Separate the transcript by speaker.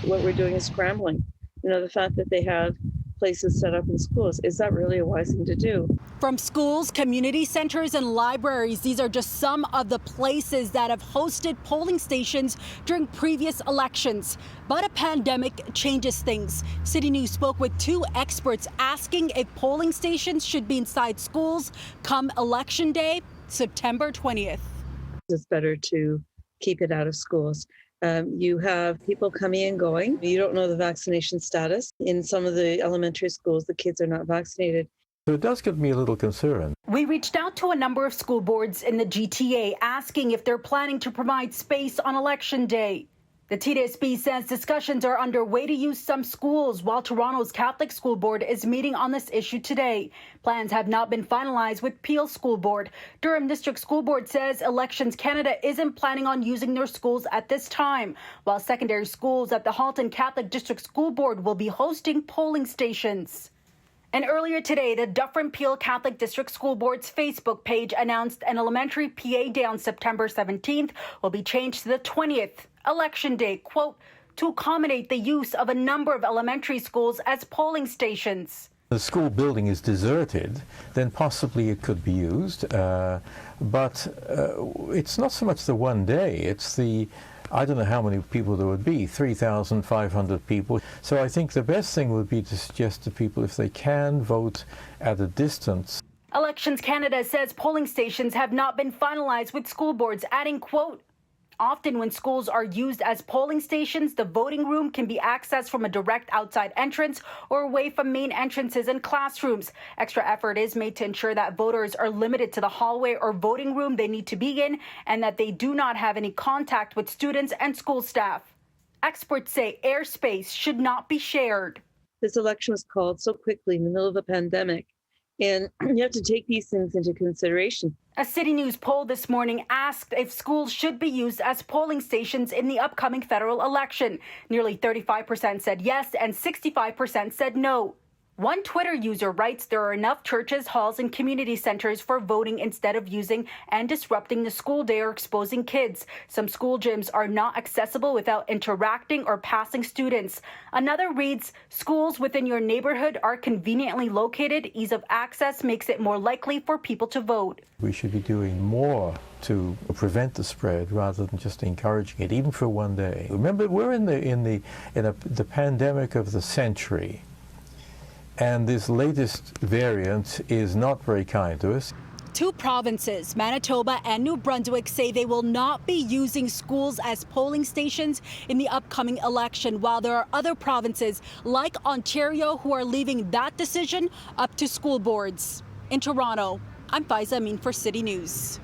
Speaker 1: what we're doing is scrambling. The fact that they have places set up in schools, is that really a wise thing to do?
Speaker 2: From schools, community centers, and libraries, these are just some of the places that have hosted polling stations during previous elections. But a pandemic changes things. City News spoke with two experts asking if polling stations should be inside schools come Election Day, September 20th.
Speaker 1: It's better to keep it out of schools. You have people coming and going. You don't know the vaccination status. In some of the elementary schools, the kids are not vaccinated.
Speaker 3: So it does give me a little concern.
Speaker 2: We reached out to a number of school boards in the GTA asking if they're planning to provide space on Election Day. The TDSB says discussions are underway to use some schools, while Toronto's Catholic School Board is meeting on this issue today. Plans have not been finalized with Peel School Board. Durham District School Board says Elections Canada isn't planning on using their schools at this time, while secondary schools at the Halton Catholic District School Board will be hosting polling stations. And earlier today, the Dufferin-Peel Catholic District School Board's Facebook page announced an elementary PA Day on September 17th will be changed to the 20th, Election Day, quote, to accommodate the use of a number of elementary schools as polling stations.
Speaker 3: The school building is deserted, then possibly it could be used, but it's not so much the one day, it's the I don't know how many people there would be, 3,500 people. So I think the best thing would be to suggest to people if they can vote at a distance.
Speaker 2: Elections Canada says polling stations have not been finalized with school boards, adding, quote, often when schools are used as polling stations, the voting room can be accessed from a direct outside entrance or away from main entrances and classrooms. Extra effort is made to ensure that voters are limited to the hallway or voting room they need to be in and that they do not have any contact with students and school staff. Experts say airspace should not be shared.
Speaker 1: This election was called so quickly in the middle of a pandemic, and you have to take these things into consideration.
Speaker 2: A City News poll this morning asked if schools should be used as polling stations in the upcoming federal election. Nearly 35% said yes and 65% said no. One Twitter user writes there are enough churches, halls, and community centers for voting instead of using and disrupting the school day or exposing kids. Some school gyms are not accessible without interacting or passing students. Another reads, schools within your neighborhood are conveniently located. Ease of access makes it more likely for people to vote.
Speaker 3: We should be doing more to prevent the spread rather than just encouraging it, even for one day. Remember, we're in the pandemic of the century. And this latest variant is not very kind to us.
Speaker 2: Two provinces, Manitoba and New Brunswick, say they will not be using schools as polling stations in the upcoming election, while there are other provinces like Ontario who are leaving that decision up to school boards. In Toronto, I'm Faiza Amin for City News.